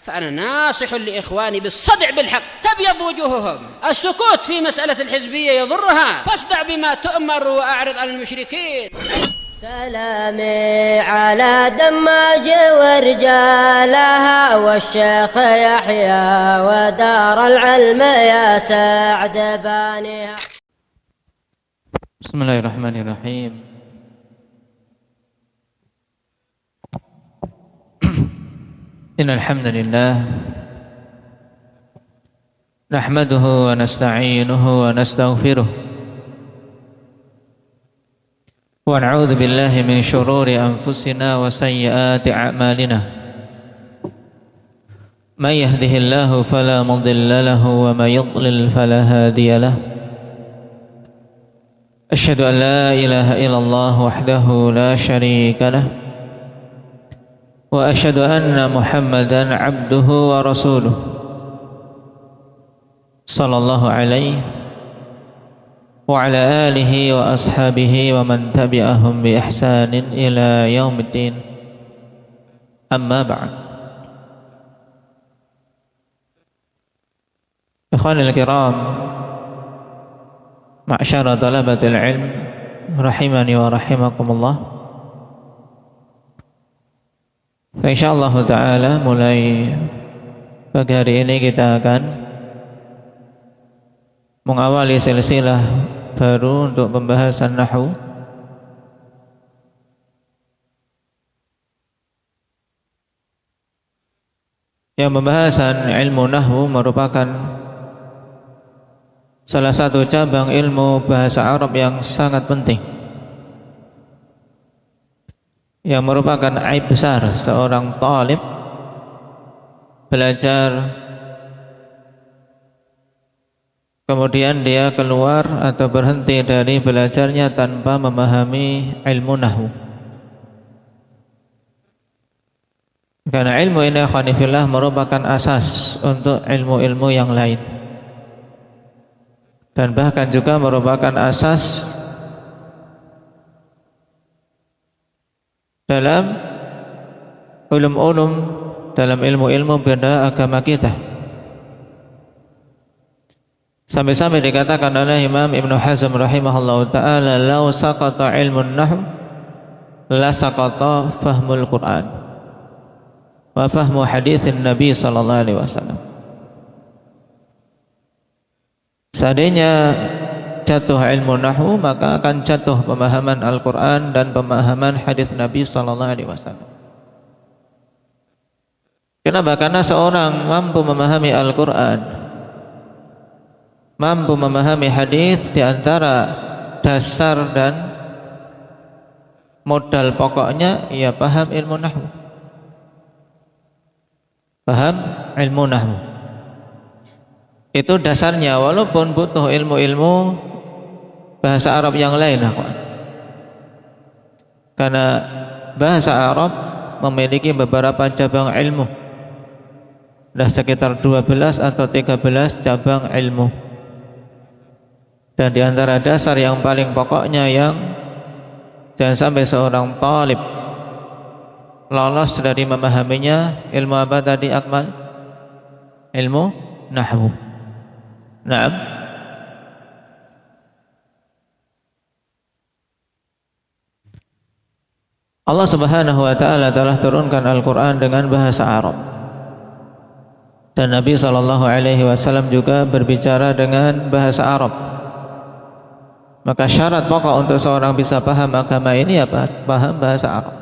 فأنا ناصح لإخواني بالصدع بالحق تبيض وجوههم. السكوت في مسألة الحزبية يضرها، فاصدع بما تؤمر وأعرض عن المشركين. سلامي على دماج ورجالها والشيخ يحيى ودار العلم يا سعد بانيها. بسم الله الرحمن الرحيم. إن الحمد لله نحمده ونستعينه ونستغفره ونعوذ بالله من شرور أنفسنا وسيئات أعمالنا. من يهده الله فلا مضل له ومن يضلل فلا هادي له. أشهد أن لا إله إلا الله وحده لا شريك له وأشهد أن محمدا عبده ورسوله صلى الله عليه وعلى آله وأصحابه ومن تبعهم بإحسان إلى يوم الدين. أما بعد. إخواني الكرام معشر طلبة العلم rahimani wa rahimakumullah. Insyaallah ta'ala mulai pagi hari ini kita akan mengawali silsilah baru untuk pembahasan nahwu. Yang pembahasan ilmu nahwu merupakan salah satu cabang ilmu bahasa Arab yang sangat penting, yang merupakan aib besar seorang talib belajar kemudian dia keluar atau berhenti dari belajarnya tanpa memahami ilmu nahwu. Karena ilmu ini khanifillah merupakan asas untuk ilmu-ilmu yang lain, dan bahkan juga merupakan asas dalam ulum-ulum, dalam ilmu-ilmu benda agama kita. Sampai-sampai dikatakan oleh Imam Ibn Hazm rahimahullah ta'ala, "Lau saqata ilmun nahw la saqata fahmul Qur'an wa fahmu hadithin Nabi sallallahu alaihi wasallam." Seandainya jatuh ilmu nahwu, maka akan jatuh pemahaman Al-Quran dan pemahaman hadis Nabi sallallahu alaihi wasallam. Kenapa? Karena seorang mampu memahami Al-Quran, mampu memahami hadis, di antara dasar dan modal pokoknya ia paham ilmu nahwu. Paham ilmu nahwu. Itu dasarnya, walaupun butuh ilmu-ilmu bahasa Arab yang lain, karena bahasa Arab memiliki beberapa cabang ilmu. Sudah sekitar 12 atau 13 cabang ilmu. Dan di antara dasar yang paling pokoknya yang jangan sampai seorang talib lolos dari memahaminya, ilmu apa tadi Akmal? Ilmu nahwu. Naam. Allah Subhanahu wa taala telah turunkan Al-Qur'an dengan bahasa Arab. Dan Nabi sallallahu alaihi wasallam juga berbicara dengan bahasa Arab. Maka syarat pokok untuk seorang bisa paham agama ini apa? Paham bahasa Arab.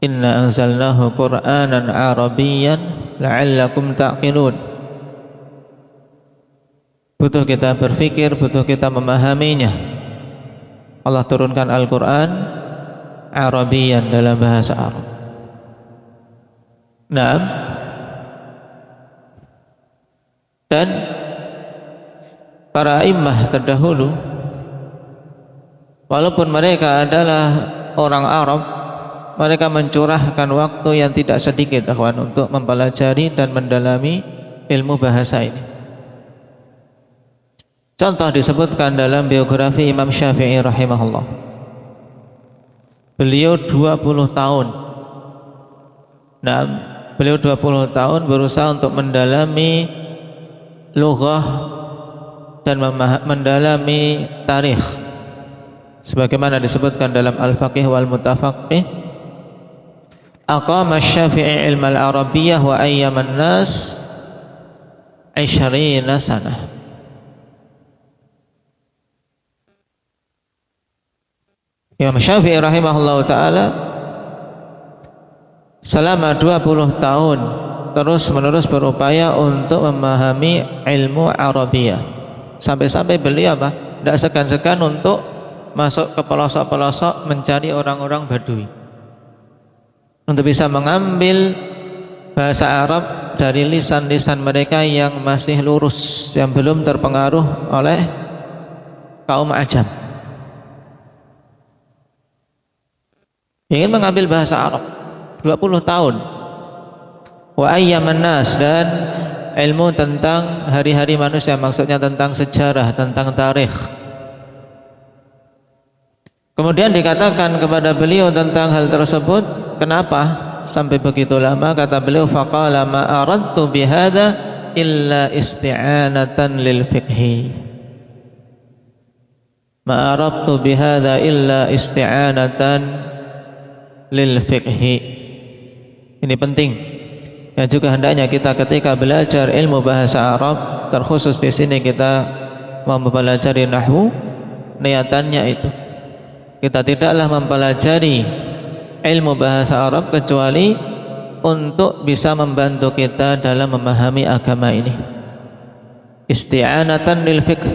Inna anzalnahu Qur'anan Arabiyyan la'allakum ta'qilun. Butuh kita berfikir, butuh kita memahaminya. Allah turunkan Al-Quran Arabiyan, dalam bahasa Arab. Naam. Dan para imam terdahulu, walaupun mereka adalah orang Arab, mereka mencurahkan waktu yang tidak sedikit untuk mempelajari dan mendalami ilmu bahasa ini. Contoh disebutkan dalam biografi Imam Syafi'i rahimahullah. Beliau 20 tahun beliau 20 tahun berusaha untuk mendalami lughah dan mendalami tarikh sebagaimana disebutkan dalam Al-Faqih wal Mutafaqih. Aqama Asy-Syafi'i ilma al-Arabiyyah wa ayyaman nas 20 sanah. Imam Syafi'i rahimahullahu taala selama 20 tahun terus-menerus berupaya untuk memahami ilmu Arabiyah. Sampai-sampai beliau tidak segan-segan untuk masuk ke pelosok-pelosok mencari orang-orang Badui untuk bisa mengambil bahasa Arab dari lisan-lisan mereka yang masih lurus, yang belum terpengaruh oleh kaum Ajam. Ingin mengambil bahasa Arab 20 tahun. Wa ayyaman nas, dan ilmu tentang hari-hari manusia, maksudnya tentang sejarah, tentang tarikh. Kemudian dikatakan kepada beliau tentang hal tersebut, kenapa sampai begitu lama? Kata beliau, faqala ma aradtu bihadza illa isti'anatan lil fiqhi. Ma aradtu bihadza illa isti'anatan lil fiqhi. Ini penting. Ya, juga hendaknya kita ketika belajar ilmu bahasa Arab, terkhusus di sini kita mau mempelajari nahwu, niatannya itu kita tidaklah mempelajari ilmu bahasa Arab kecuali untuk bisa membantu kita dalam memahami agama ini. Isti'anatan lil fiqh,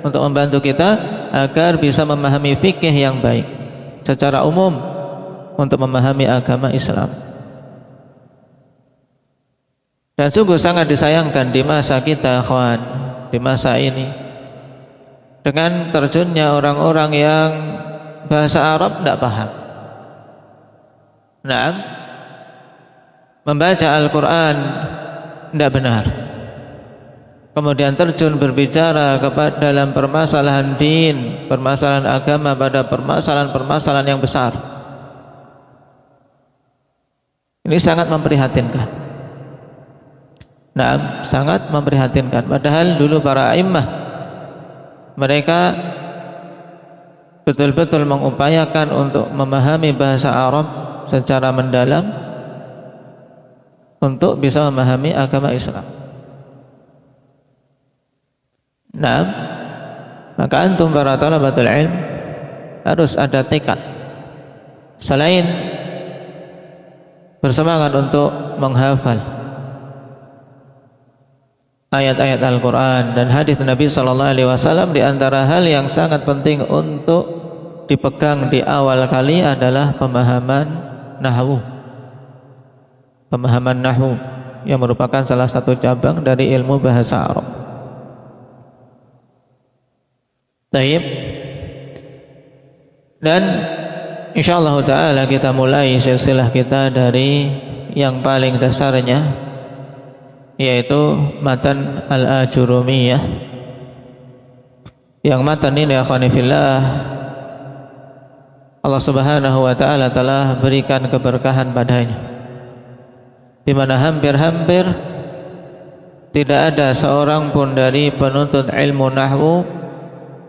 untuk membantu kita agar bisa memahami fikih yang baik secara umum untuk memahami agama Islam. Dan sungguh sangat disayangkan di masa kita, kawan, di masa ini, dengan terjunnya orang-orang yang bahasa Arab tidak paham. Nah, membaca Al-Quran tidak benar, kemudian terjun berbicara kepada dalam permasalahan din, permasalahan agama, pada permasalahan-permasalahan yang besar. Ini sangat memprihatinkan. Nah, sangat memprihatinkan. Padahal dulu para a'immah, mereka betul-betul mengupayakan untuk memahami bahasa Arab secara mendalam untuk bisa memahami agama Islam. Nah, maka antum para talabatul ilm harus ada tekad. Selain bersemangat untuk menghafal ayat-ayat Al-Quran dan hadis Nabi SAW, di antara hal yang sangat penting untuk dipegang di awal kali adalah pemahaman nahwu. Pemahaman nahwu yang merupakan salah satu cabang dari ilmu bahasa Arab. Baik. Dan insyaallah ta'ala kita mulai silsilah kita dari yang paling dasarnya, yaitu matan Al-Ajurumiyah. Yang matan ini, akhwani fillah, Allah Subhanahu wa taala telah berikan keberkahan padanya, di mana hampir-hampir tidak ada seorang pun dari penuntut ilmu nahwu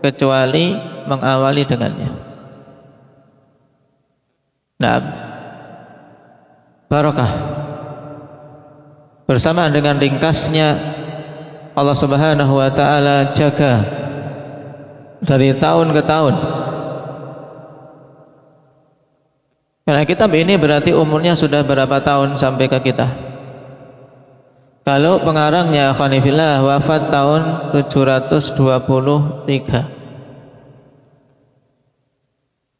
kecuali mengawali dengannya. Nah, barakah. Bersamaan dengan ringkasnya, Allah Subhanahu wa taala jaga dari tahun ke tahun. Karena kitab ini berarti umurnya sudah berapa tahun sampai ke kita. Kalau pengarangnya Khanifillah wafat tahun 723.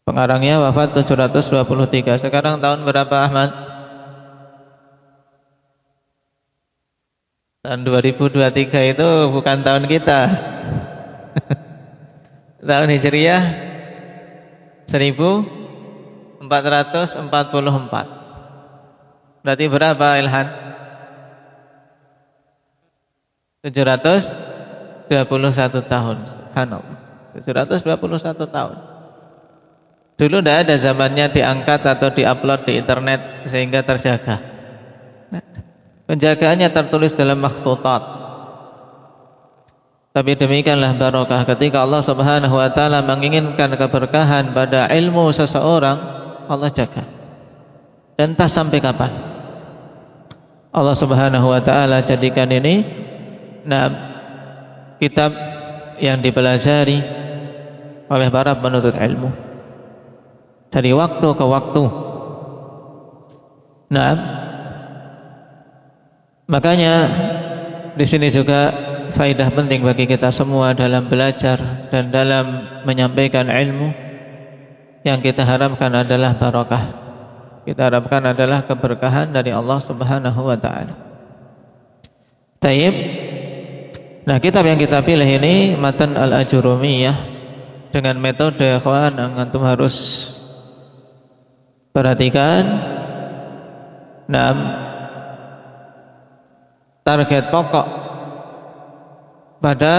Pengarangnya wafat 723. Sekarang tahun berapa, Ahmad? Tahun 2023 itu bukan tahun kita. Tahun Hijriah 1444. Berarti berapa, Ilhan? 721 tahun. Subhanallah. 721 tahun. Dulu tidak ada zamannya diangkat atau diupload di internet sehingga terjaga. penjagaannya tertulis dalam makhtutat. Tapi demikianlah barokah ketika Allah Subhanahu wa taala menginginkan keberkahan pada ilmu seseorang, Allah jaga. Dan entah sampai kapan Allah Subhanahu wa taala jadikan ini kitab yang dipelajari oleh para penuntut ilmu dari waktu ke waktu. Makanya di sini juga faedah penting bagi kita semua dalam belajar dan dalam menyampaikan ilmu. Yang kita harapkan adalah barokah. Kita harapkan adalah keberkahan dari Allah Subhanahu wa taala. Taib. Nah, kitab yang kita pilih ini Matan Al-Ajurumiyah dengan metode ikhwan yang antum harus perhatikan. Target pokok pada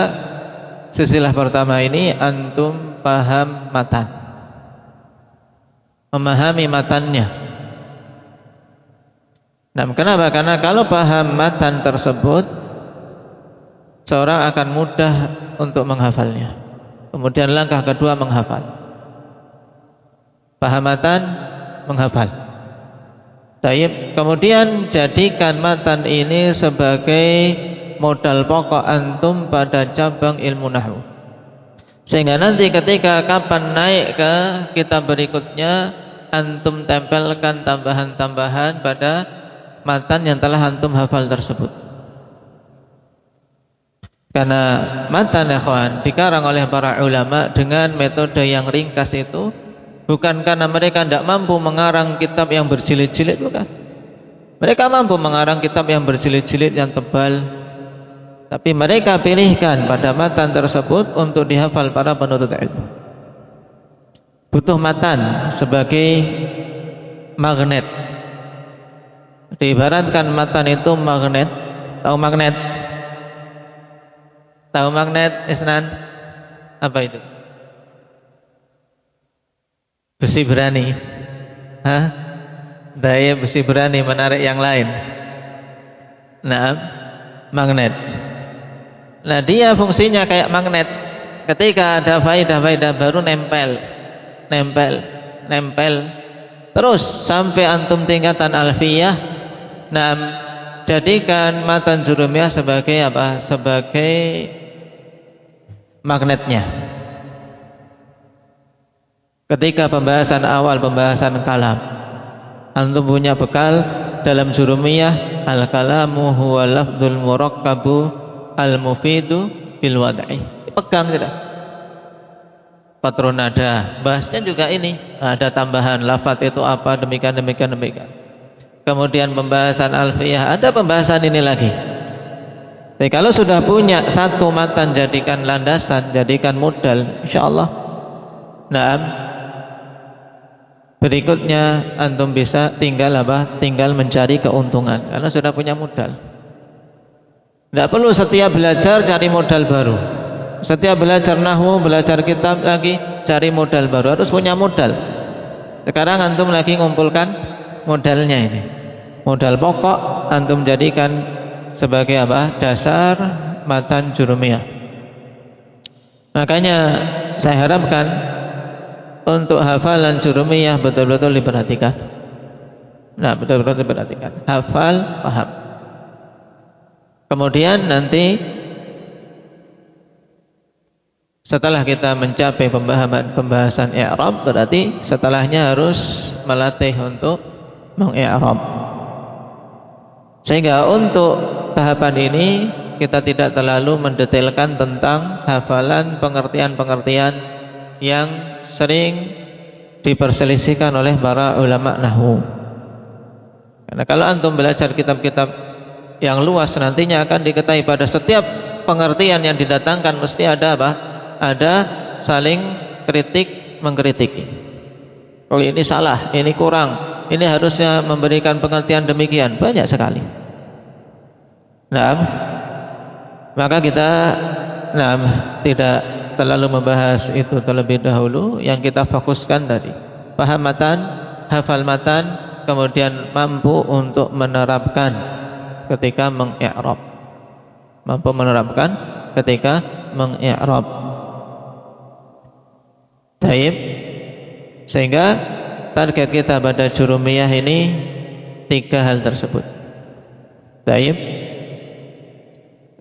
silsilah pertama ini antum paham matan, memahami matannya. Kenapa? Karena kalau paham matan tersebut, seorang akan mudah untuk menghafalnya. Kemudian langkah kedua menghafal. Paham matan, menghafal. Taib. Kemudian jadikan matan ini sebagai modal pokok antum pada cabang ilmu nahwu. Sehingga nanti ketika kapan naik ke kitab berikutnya, antum tempelkan tambahan-tambahan pada matan yang telah antum hafal tersebut. Karena matan ikhwan dikarang oleh para ulama dengan metode yang ringkas itu, bukan karena mereka tidak mampu mengarang kitab yang berjilid-jilid, bukan. Mereka mampu mengarang kitab yang berjilid-jilid yang tebal, tapi mereka pilihkan pada matan tersebut untuk dihafal para penuntut ilmu. Butuh matan sebagai magnet. Diibaratkan matan itu magnet. Tahu magnet? Tahu magnet, Isnan? Apa itu? Besi berani. Daya besi berani menarik yang lain. Magnet. Nah, dia fungsinya kayak magnet. Ketika ada faedah-faedah baru nempel. Terus sampai antum tingkatan alfiyah. Jadikan matan jurumiyah sebagai apa? Sebagai magnetnya. Ketika pembahasan awal, pembahasan kalam, antum punya bekal dalam jurumiyah, al-kalamu huwa lafdzul murakkabu al-mufidu bil wad'i. Pegang tidak? Patronada, bahasnya juga ini, ada tambahan lafaz itu apa, demikian. Kemudian pembahasan alfiyah, ada pembahasan ini lagi. Jadi kalau sudah punya satu matan, jadikan landasan, jadikan modal, insyaallah. Berikutnya antum bisa tinggal mencari keuntungan karena sudah punya modal. Tidak perlu setiap belajar cari modal baru. Setiap belajar nahwu, belajar kitab lagi cari modal baru, harus punya modal. Sekarang antum lagi ngumpulkan modalnya ini. Modal pokok antum jadikan sebagai apa? Dasar matan jurumiyah. Makanya saya harapkan untuk hafalan jurumiyah betul-betul diperhatikan. Betul-betul diperhatikan. Hafal, paham. Kemudian nanti setelah kita mencapai pembahasan i'rab, berarti setelahnya harus melatih untuk meng-i'rab. Sehingga untuk tahapan ini kita tidak terlalu mendetailkan tentang hafalan pengertian-pengertian yang sering diperselisihkan oleh para ulama nahwu. Karena kalau antum belajar kitab-kitab yang luas, nantinya akan diketahui pada setiap pengertian yang didatangkan mesti ada apa? Ada saling kritik mengkritiki. Oh, ini salah, ini kurang, ini harusnya memberikan pengertian demikian, banyak sekali. Maka kita tidak terlalu membahas itu terlebih dahulu. Yang kita fokuskan tadi paham matan, hafal matan, kemudian mampu untuk menerapkan ketika mengi'rab. Mampu menerapkan ketika mengi'rab. Baik. Sehingga target kita pada jurumiyah ini 3 hal tersebut. Baik.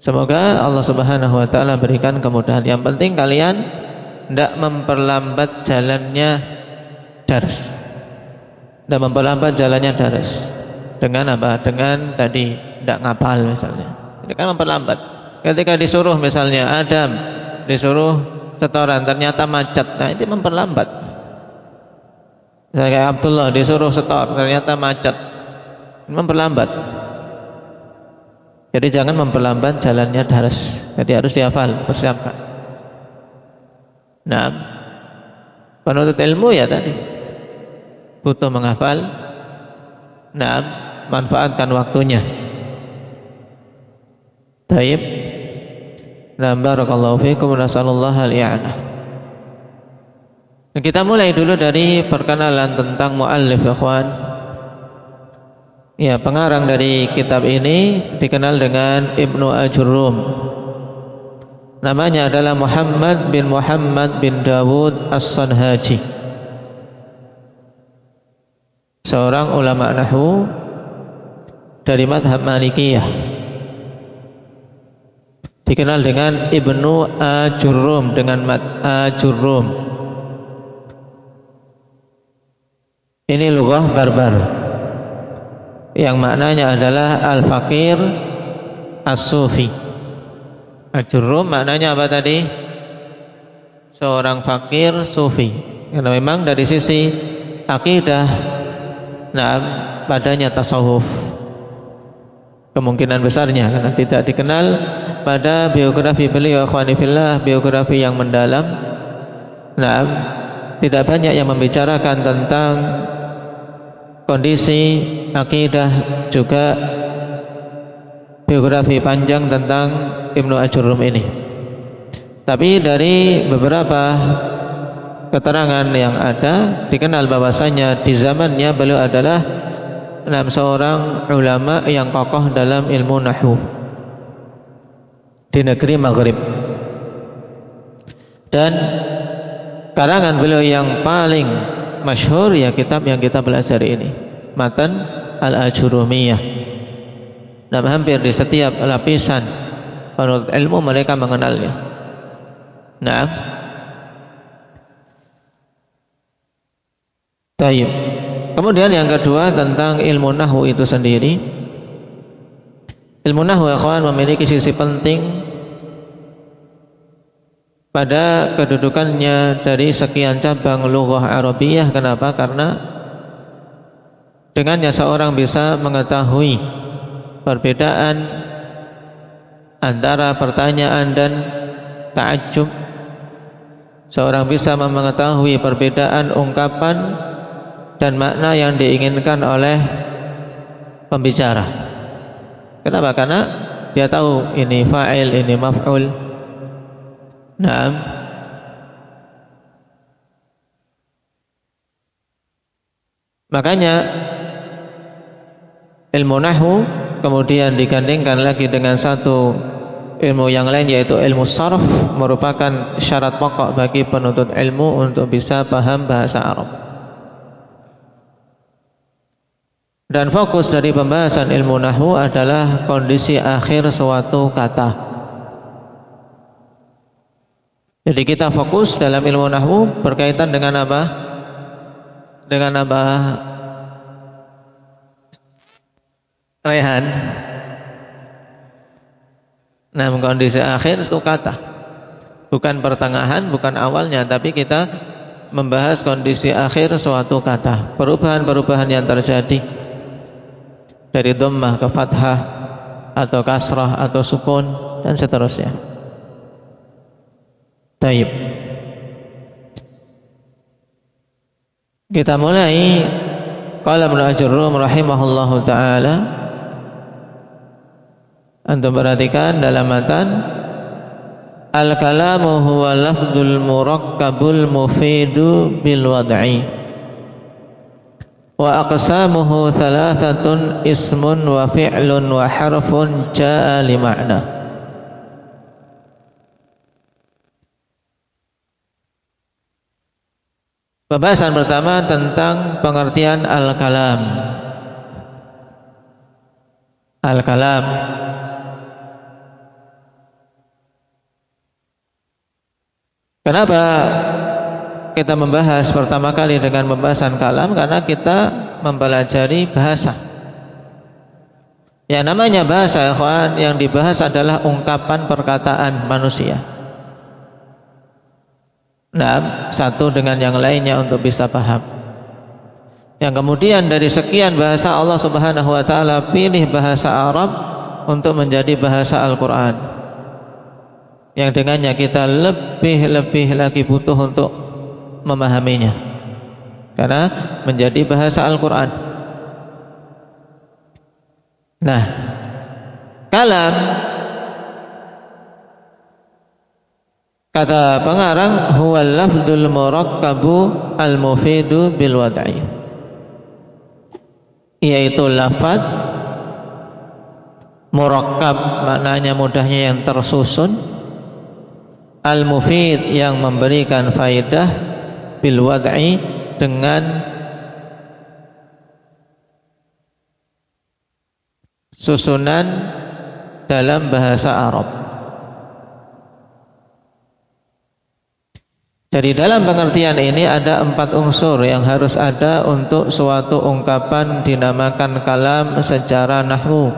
Semoga Allah Subhanahu wa taala berikan kemudahan. Yang penting kalian tidak memperlambat jalannya dars. Tidak memperlambat jalannya dars. Dengan apa? Dengan tadi tidak ngapal misalnya. Ini kan memperlambat. Ketika disuruh misalnya Adam disuruh setoran ternyata macet. Nah, itu memperlambat. Misalnya kayak Abdullah disuruh setor ternyata macet. Ini memperlambat. Jadi jangan memperlambat jalannya dars. Jadi harus dihafal, persiapkan. Nah, penuntut ilmu ya tadi butuh menghafal. Nah, manfaatkan waktunya. Baik. Nah, barakallahu fiikum, nasallallahu al-i'anah. Kita mulai dulu dari perkenalan tentang muallif, ikhwan. Ya, pengarang dari kitab ini dikenal dengan Ibnu Ajurrum. Namanya adalah Muhammad bin Dawud As-Sanhaji. Seorang ulama nahwu dari mazhab Malikiyah. Dikenal dengan Ibnu Ajurrum dengan Ajurrum. Ini lughah barbar yang maknanya adalah al-faqir as-sufi. Ajurrum maknanya apa tadi? Seorang fakir sufi. Karena memang dari sisi akidah, nah, padanya tasawuf. Kemungkinan besarnya karena tidak dikenal pada biografi beliau, ikhwani fillah, biografi yang mendalam. Nah, tidak banyak yang membicarakan tentang kondisi akidah, juga biografi panjang tentang Ibnu Ajurrum ini. Tapi dari beberapa keterangan yang ada dikenal bahwasanya di zamannya beliau adalah seorang ulama yang kokoh dalam ilmu nahwu di negeri Maghrib. Dan karangan beliau yang paling masyhur ya kitab yang kita belajar ini, Matan Al-Ajurumiyah. Dan hampir di setiap lapisan penuntut ilmu mereka mengenalnya. Nah, tayyib. Kemudian yang kedua tentang ilmu nahwu itu sendiri. Ilmu nahwu ya kawan memiliki sisi penting pada kedudukannya dari sekian cabang lughah Arabiyah. Kenapa? Karena dengannya seorang bisa mengetahui perbedaan antara pertanyaan dan ta'ajjub. Seorang bisa mengetahui perbedaan ungkapan dan makna yang diinginkan oleh pembicara. Kenapa? Karena dia tahu ini fa'il, ini maf'ul. Nah, makanya ilmu nahwu kemudian digandingkan lagi dengan satu ilmu yang lain, yaitu ilmu sarf, merupakan syarat pokok bagi penuntut ilmu untuk bisa paham bahasa Arab. Dan fokus dari pembahasan ilmu nahwu adalah kondisi akhir suatu kata. Jadi kita fokus dalam ilmu nahwu berkaitan dengan apa? Dengan apa? Rehan. Nah, kondisi akhir itu kata, bukan pertengahan, bukan awalnya, tapi kita membahas kondisi akhir suatu kata, perubahan-perubahan yang terjadi dari dhammah ke fathah atau kasrah atau sukun dan seterusnya. Baik. Kita mulai. Qala Ibnu Ajurrum rahimahullahu taala. Antum perhatikan dalam matan, al-kalamu huwa lafdzul murakkabul mufidu bil wad'i. Wa aqsamuhu thalathatun ismun wa fi'lun wa harfun jaa li ma'na. Pembahasan pertama tentang pengertian al-kalam. Al-kalam kenapa kita membahas pertama kali dengan pembahasan kalam? Karena kita mempelajari bahasa. Yang namanya bahasa, ikhwan, yang dibahas adalah ungkapan perkataan manusia. Nah, satu dengan yang lainnya untuk bisa paham. Yang kemudian dari sekian bahasa Allah Subhanahu wa taala pilih bahasa Arab untuk menjadi bahasa Al-Qur'an. Yang dengannya kita lebih lagi butuh untuk memahaminya, karena menjadi bahasa Al-Quran. Nah, kalam, kata pengarang, huwal lafdul murakkabu al-mufidu bil wad'i, yaitu lafaz murakkab, maknanya mudahnya yang tersusun, al-mufid yang memberikan faidah, bil wad'i dengan susunan dalam bahasa Arab. Jadi dalam pengertian ini ada 4 unsur yang harus ada untuk suatu ungkapan dinamakan kalam secara nahwu.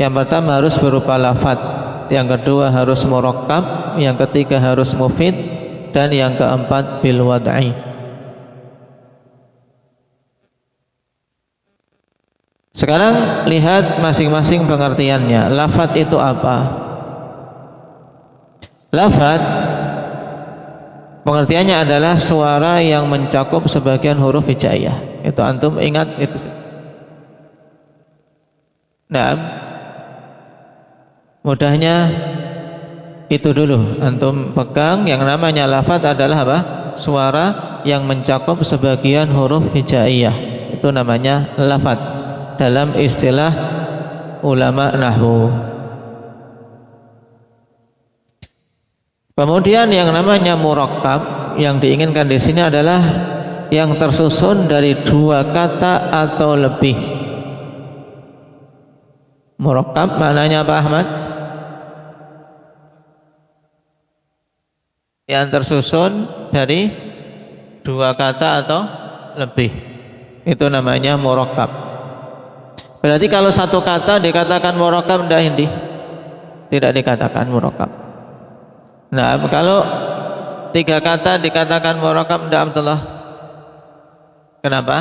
Yang pertama harus berupa lafaz, yang kedua harus murakkab, yang ketiga harus mufid, dan yang keempat bil wad'i. Sekarang lihat masing-masing pengertiannya. Lafaz itu apa? Lafaz pengertiannya adalah suara yang mencakup sebagian huruf hijaiyah. Itu antum ingat itu. Nah, mudahnya itu dulu antum pegang, yang namanya lafaz adalah apa? Suara yang mencakup sebagian huruf hijaiyah. Itu namanya lafaz dalam istilah ulama nahwu. Kemudian yang namanya murakkab, yang diinginkan di sini adalah yang tersusun dari 2 kata atau lebih. Murakkab maknanya apa, Ahmad? Yang tersusun dari 2 kata atau lebih, itu namanya murakkab. Berarti kalau 1 kata dikatakan murakkab, tidak dikatakan murakkab. Nah, kalau 3 kata dikatakan murakkab, tidak, Abdullah. Kenapa?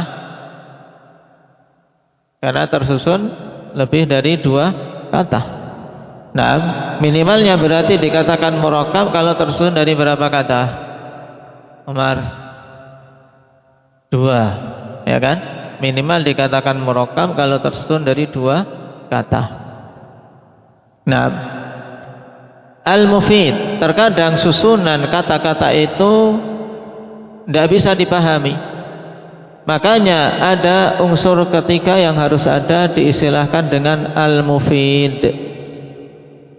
Karena tersusun lebih dari 2 kata. Nah, minimalnya berarti dikatakan murakkab kalau tersusun dari berapa kata? Umar? 2, ya kan? Minimal dikatakan murakkab kalau tersusun dari 2 kata. Nah, al-mufid, terkadang susunan kata-kata itu tidak bisa dipahami. Makanya ada unsur ketiga yang harus ada, diistilahkan dengan al-mufid.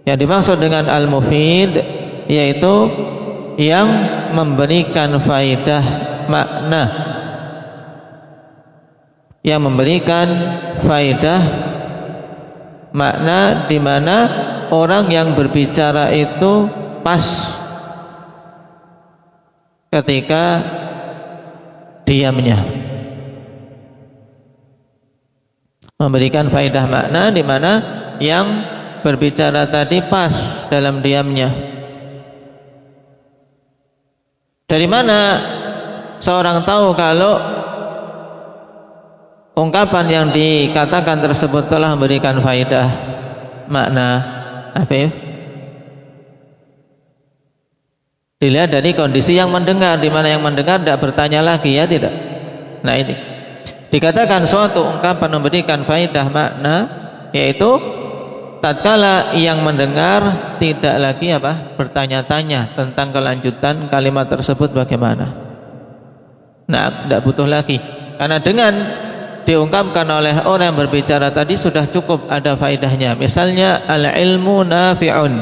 Yang dimaksud dengan al-mufid yaitu yang memberikan faidah makna, yang memberikan faidah makna, di mana orang yang berbicara itu pas ketika diamnya, memberikan faidah makna di mana yang berbicara tadi pas dalam diamnya. Dari mana seorang tahu kalau ungkapan yang dikatakan tersebut telah memberikan faidah makna, Afif? Dilihat dari kondisi yang mendengar, di mana yang mendengar tidak bertanya lagi, ya tidak? Nah, ini dikatakan suatu ungkapan memberikan faidah makna, yaitu tatkala yang mendengar tidak lagi bertanya-tanya tentang kelanjutan kalimat tersebut bagaimana. Nah, tidak butuh lagi, Karena dengan diungkapkan oleh orang yang berbicara tadi sudah cukup ada faedahnya. Misalnya al-ilmu nafi'un.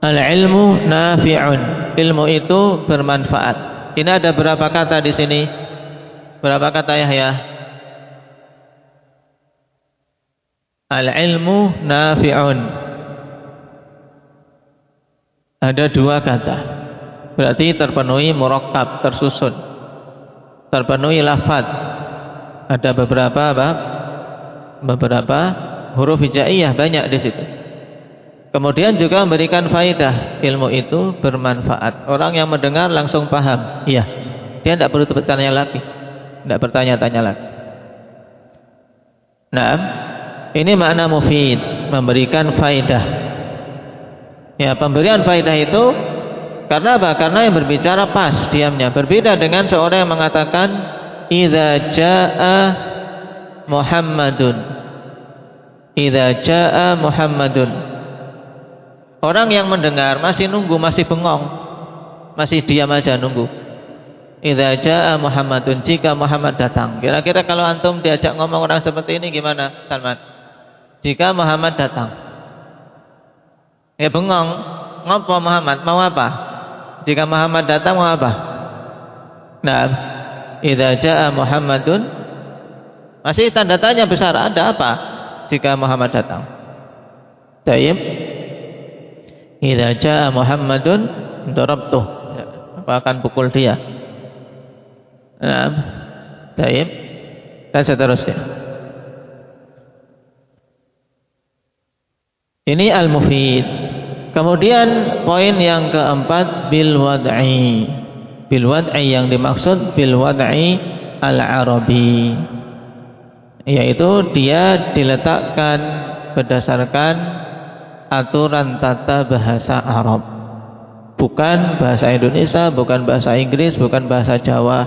Al-ilmu nafi'un. Ilmu itu bermanfaat. Ini ada berapa kata di sini? Berapa kata Yahya? Al-ilmu nafi'un. Ada 2 kata. Berarti terpenuhi murakkab, tersusun. Terpenuhi lafaz. Ada beberapa huruf hijaiyah banyak di situ. Kemudian juga memberikan faedah, ilmu itu bermanfaat. Orang yang mendengar langsung paham. Iya. Dia tidak perlu bertanya lagi. Tidak bertanya-tanya lagi. Nah, ini makna mufid, memberikan faedah. Ya, pemberian faedah itu karena apa? Karena yang berbicara pas diamnya. Berbeda dengan seorang yang mengatakan idza jaa Muhammadun. Idza jaa Muhammadun. Orang yang mendengar masih nunggu, masih bengong, masih diam aja nunggu. Idza jaa Muhammadun, jika Muhammad datang. Kira-kira kalau antum diajak ngomong orang seperti ini gimana, Salman? Jika Muhammad datang. Ya bengong, ngopo Muhammad, mau apa? Jika Muhammad datang mau apa? Nah, idza jaa Muhammadun, masih tanda tanya besar, ada apa jika Muhammad datang? Tayyib. Idza jaa Muhammadun darabtuh, aku akan pukul dia. Nah, tayyib. Dan seterusnya. Ini al-mufid. Kemudian poin yang keempat bil wad'i. Bil wad'i yang dimaksud bil wad'i al-arabi, yaitu dia diletakkan berdasarkan aturan tata bahasa Arab, bukan bahasa Indonesia, bukan bahasa Inggris, bukan bahasa Jawa,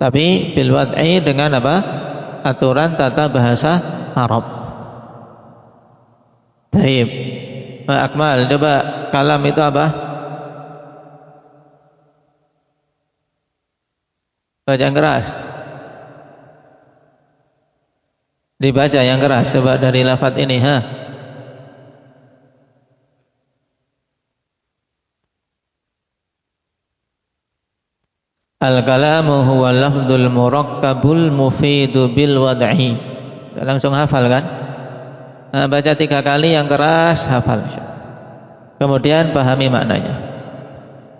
tapi bil wad'i dengan apa? Aturan tata bahasa Arab. Baik. Akmal, coba kalam itu apa? Baca yang keras. Dibaca yang keras, coba dari lafaz ini, ha. Al-kalamu huwa lafdzul murakkabul mufidu bil wad'i. Langsung hafal kan? Nah, baca 3 kali yang keras, hafal. Kemudian pahami maknanya.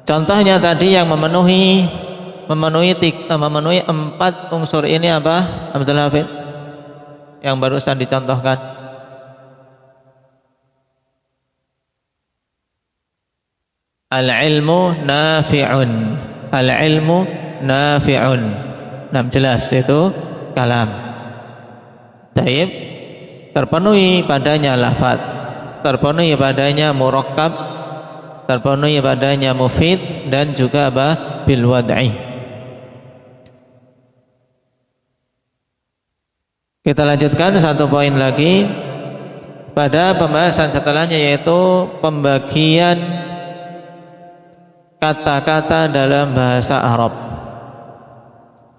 Contohnya tadi yang memenuhi 4 unsur ini apa? Abdul Hafid yang barusan dicontohkan. Al-ilmu nafi'un. Al-ilmu nafi'un. Nah, jelas itu kalam. Taib, terpenuhi padanya lafaz, terpenuhi padanya murakkab, terpenuhi padanya mufid, dan juga apa? Bil wad'i. Kita lanjutkan satu poin lagi pada pembahasan setelahnya, yaitu pembagian kata-kata dalam bahasa Arab.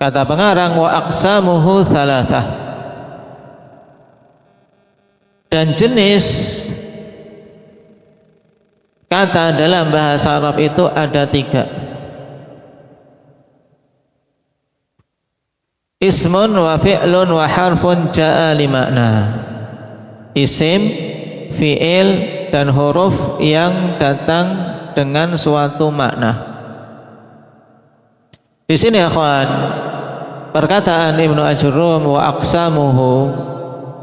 Kata pengarang wa aqsamuhu thalathah, dan jenis kata dalam bahasa Arab itu ada 3. Ismun wa fi'lun wa harfun ja'a li makna. Isim, fi'il, dan huruf yang datang dengan suatu makna. Di sini akhwan, perkataan Ibnu Ajurrum wa aqsamuhu,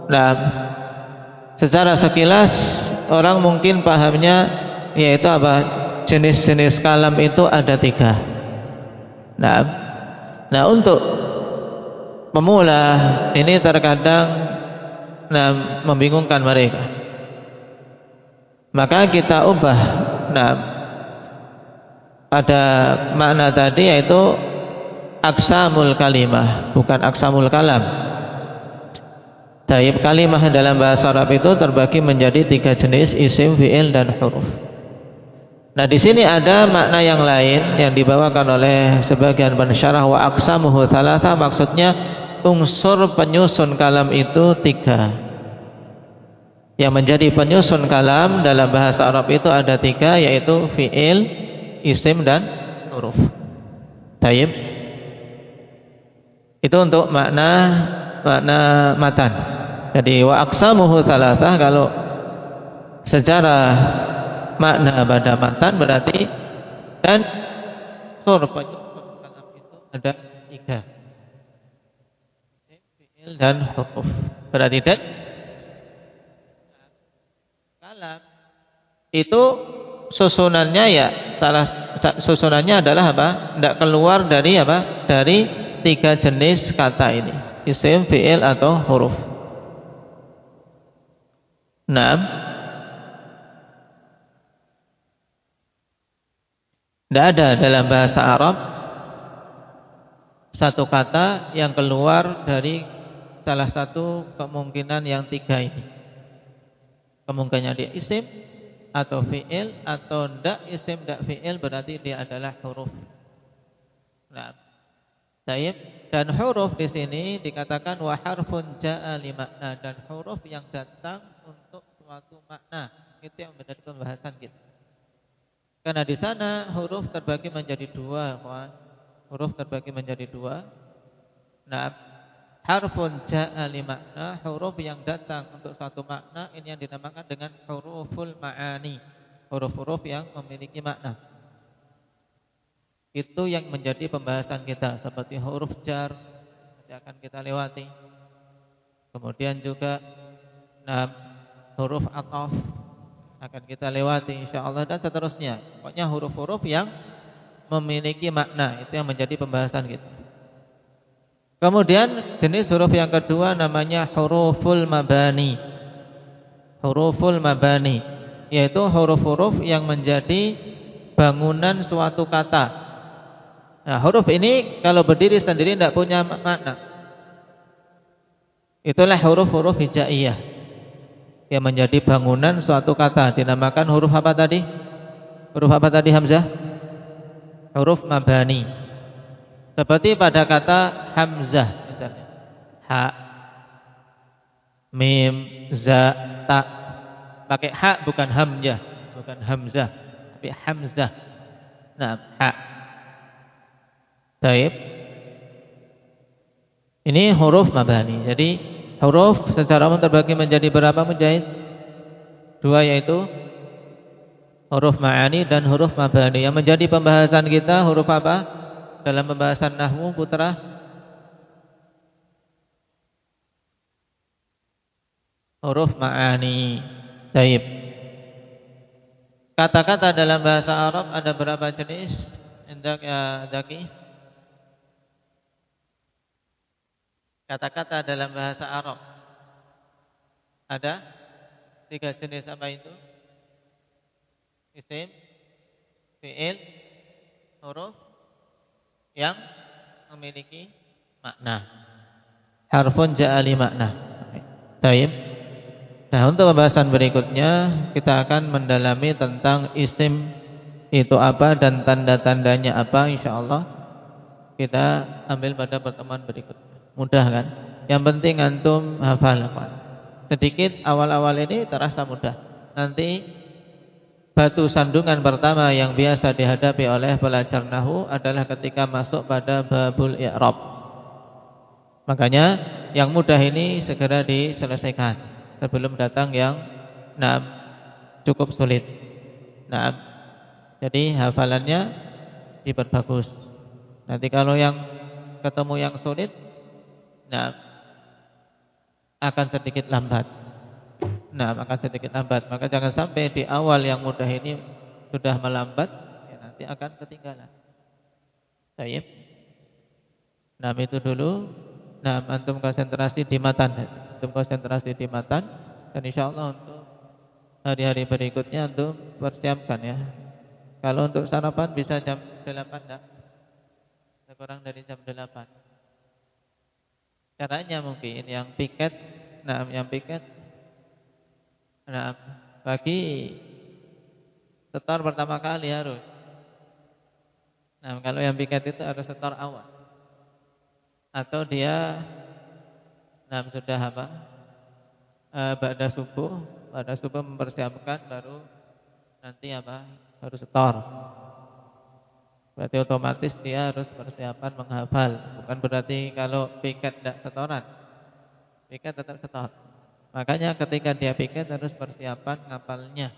nah, secara sekilas orang mungkin pahamnya yaitu apa? Jenis-jenis kalam itu ada 3. Nah, untuk pemula ini terkadang membingungkan mereka. Maka kita ubah pada makna tadi, yaitu aqsamul kalimah, bukan aqsamul kalam. Taib, kalimah dalam bahasa Arab itu terbagi menjadi 3 jenis, isim, fi'il, dan huruf. Nah, di sini ada makna yang lain yang dibawakan oleh sebagian pensyarah, wa aqsamuhu thalatha, maksudnya unsur penyusun kalam itu 3. Yang menjadi penyusun kalam dalam bahasa Arab itu ada 3, yaitu fi'il, isim, dan huruf. Taib. Itu untuk makna matan. Jadi wa aqsamuhu thalatha, kalau secara makna pada matan berarti, dan unsur penyusun kalam itu ada 3, fi'il dan huruf. Berarti dan kalam itu susunannya susunannya adalah apa? Tidak keluar dari apa? Dari 3 jenis kata ini, isim, fi'il, atau huruf. 6. Tidak ada dalam bahasa Arab satu kata yang keluar dari salah satu kemungkinan yang 3 ini. Kemungkinannya dia isim atau fi'il, atau ndak isim ndak fi'il, berarti dia adalah huruf. Nah, baik. Dan huruf di sini dikatakan wa harfun ja'a li makna, dan huruf yang datang untuk suatu makna. Itu yang menjadi pembahasan kita. Karena di sana huruf terbagi menjadi 2, kawan. Huruf terbagi menjadi 2. Nah, harfun ja'a li makna, huruf yang datang untuk satu makna, ini yang dinamakan dengan huruful ma'ani, huruf-huruf yang memiliki makna. Itu yang menjadi pembahasan kita, seperti huruf jar yang akan kita lewati. Kemudian juga huruf ataf akan kita lewati insyaallah, dan seterusnya. Pokoknya huruf-huruf yang memiliki makna, itu yang menjadi pembahasan kita. Kemudian jenis huruf yang kedua namanya huruful mabani. Huruful mabani, yaitu huruf-huruf yang menjadi bangunan suatu kata. Nah, huruf ini kalau berdiri sendiri tidak punya makna. Itulah huruf-huruf hijaiyah yang menjadi bangunan suatu kata, dinamakan huruf apa tadi? Huruf apa tadi, Hamzah? Huruf mabani. Seperti pada kata hamzah misalnya, ha, mim, za, ta. Pakai ha, bukan hamzah, bukan hamzah, tapi hamzah. Nah, ha. Baik. Ini huruf mabani. Jadi huruf secara umum terbagi menjadi berapa, Mujahid? 2, yaitu huruf ma'ani dan huruf mabani. Yang menjadi pembahasan kita huruf apa? Dalam pembahasan nahwu, putra? Huruf ma'ani. Baik. Kata-kata dalam bahasa Arab ada berapa jenis? Hendak ya Zaki? Kata-kata dalam bahasa Arab ada 3 jenis, apa itu? Isim, fi'il, huruf yang memiliki makna. Harfun ja'ali makna. Baik. Nah, untuk pembahasan berikutnya kita akan mendalami tentang isim itu apa dan tanda-tandanya apa, insyaallah kita ambil pada pertemuan berikutnya. Mudah kan? Yang penting antum hafal, Pak. Sedikit awal-awal ini terasa mudah. Nanti batu sandungan pertama yang biasa dihadapi oleh pelajar nahwu adalah ketika masuk pada babul i'rab. Makanya yang mudah ini segera diselesaikan sebelum datang yang cukup sulit. Jadi hafalannya diperbagus. Nanti kalau yang ketemu yang sulit, akan sedikit lambat. Maka jangan sampai di awal yang mudah ini sudah melambat, ya nanti akan ketinggalan. Baik. Itu dulu. Antum konsentrasi di matan. Dan insyaallah untuk hari-hari berikutnya antum persiapkan ya. Kalau untuk sarapan bisa jam 8 enggak? Kurang dari jam 8. Caranya mungkin yang piket, bagi setor pertama kali harus. Nah, kalau yang piket itu harus setor awal. Atau dia sudah apa? Pada subuh mempersiapkan baru nanti apa? Harus setor. Berarti otomatis dia harus persiapan menghafal. Bukan berarti kalau piket tidak setoran. Piket tetap setor. Makanya ketika dia piket harus persiapan ngapalnya.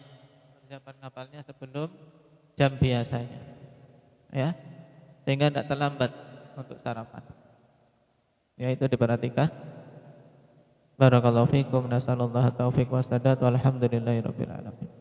Persiapan ngapalnya sebelum jam biasanya. Ya. Sehingga tidak terlambat untuk sarapan. Ya, itu diperhatikan. Barakallahu fikum, nasallallahu taufiq wa sadad, walhamdulillahirabbil alamin.